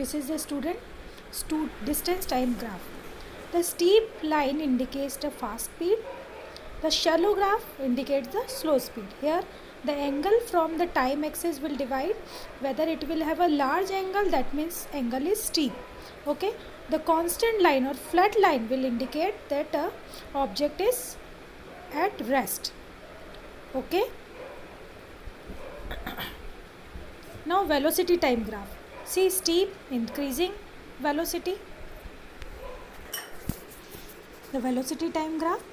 this is the distance time graph. The steep line indicates the fast speed. The shallow graph indicates the slow speed. Here the angle from the time axis will divide whether it will have a large angle, that means angle is steep. Okay, the constant line or flat line will indicate that a object is at rest. Okay, now velocity time graph. See, steep, increasing velocity. The velocity time graph,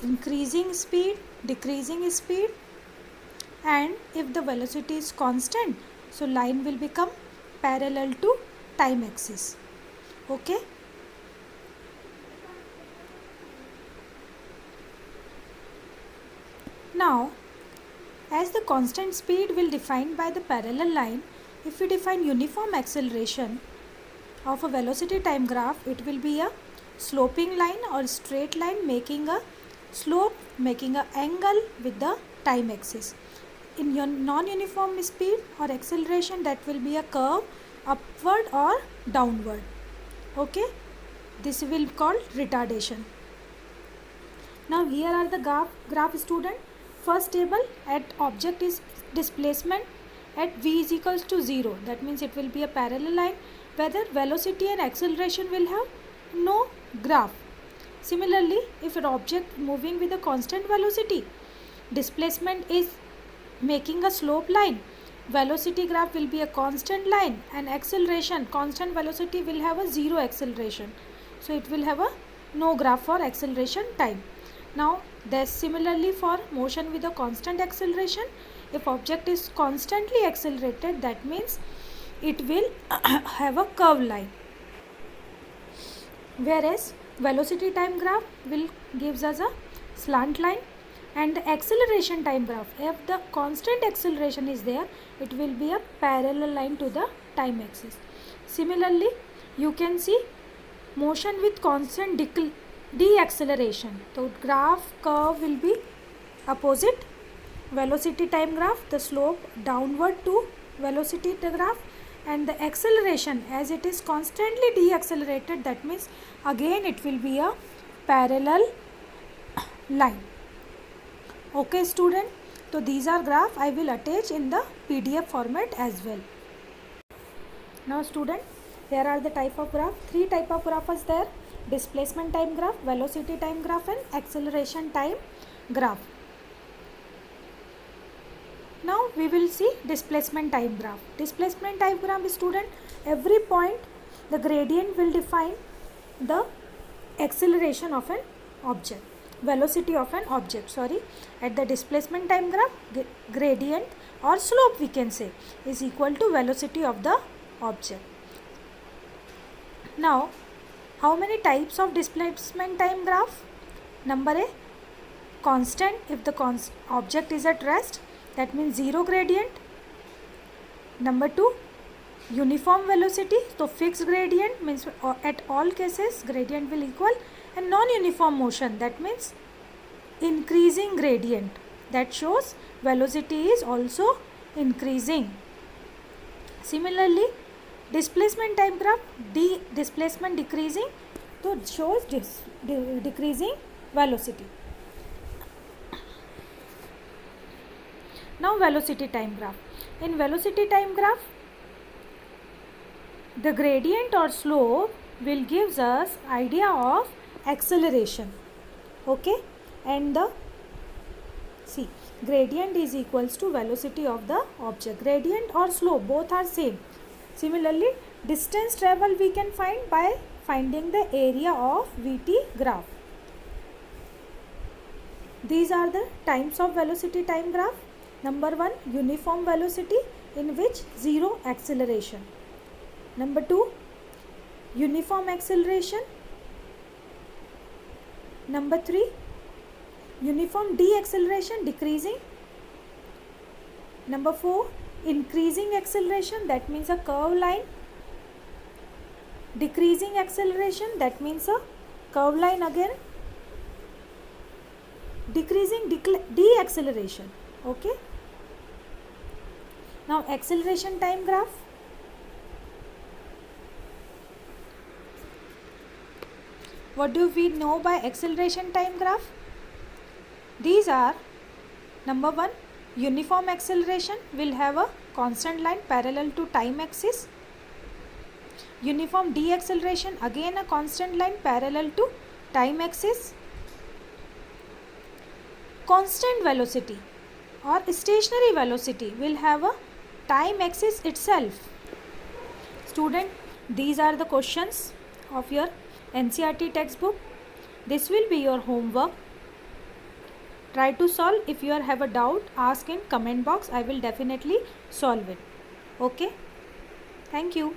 increasing speed, decreasing speed, and if the velocity is constant, so line will become parallel to time axis. Okay, now as the constant speed will defined by the parallel line, if we define uniform acceleration of a velocity time graph, it will be a sloping line or straight line making a slope, making an angle with the time axis. In your non-uniform speed or acceleration, that will be a curve upward or downward. Okay, this will be called retardation. Now here are the graph student. First table, at object is displacement at v is equals to 0, that means it will be a parallel line. Whether velocity and acceleration will have no graph. Similarly, if an object moving with a constant velocity, displacement is making a slope line, velocity graph will be a constant line, and acceleration, constant velocity will have a 0 acceleration, so it will have a no graph for acceleration time. Now there's similarly for motion with a constant acceleration, if object is constantly accelerated, that means it will have a curved line, whereas velocity time graph will gives us a slant line. And the acceleration time graph, if the constant acceleration is there, it will be a parallel line to the time axis. Similarly, you can see motion with constant deceleration. So graph curve will be opposite. Velocity time graph, the slope downward to velocity graph, and the acceleration as it is constantly deaccelerated, that means again it will be a parallel line. Okay student, so these are graph I will attach in the PDF format as well. Now student, here are the type of graph. Three type of graph is there: displacement time graph, velocity time graph, and acceleration time graph. Now we will see displacement time graph. Displacement time graph student, every point the gradient will define the acceleration of an object, velocity of an object, sorry. At the displacement time graph, gradient or slope we can say is equal to velocity of the object. Now how many types of displacement time graph? Number A, constant, if the object is at rest, that means 0 gradient. Number 2, uniform velocity, so fixed gradient means at all cases gradient will equal. And non-uniform motion, that means increasing gradient, that shows velocity is also increasing. Similarly, displacement time graph, displacement decreasing, so it shows decreasing velocity. Now velocity time graph. In velocity time graph, the gradient or slope will gives us idea of acceleration. Okay, and the see, gradient is equals to velocity of the object. Gradient or slope both are same. Similarly, distance travel we can find by finding the area of VT graph. These are the types of velocity time graph. Number 1, uniform velocity in which 0 acceleration. Number 2, uniform acceleration. Number 3, uniform deceleration, decreasing. Number 4, increasing acceleration, that means a curved line. Decreasing acceleration, that means a curved line again. Decreasing deceleration. Okay. Now acceleration time graph. What do we know by acceleration time graph? These are, number 1, uniform acceleration will have a constant line parallel to time axis. Uniform deceleration, again a constant line parallel to time axis. Constant velocity or stationary velocity will have a time axis itself. Student, these are the questions of your NCERT textbook. This will be your homework. Try to solve. If you have a doubt, ask in comment box. I will definitely solve it. Okay? Thank you.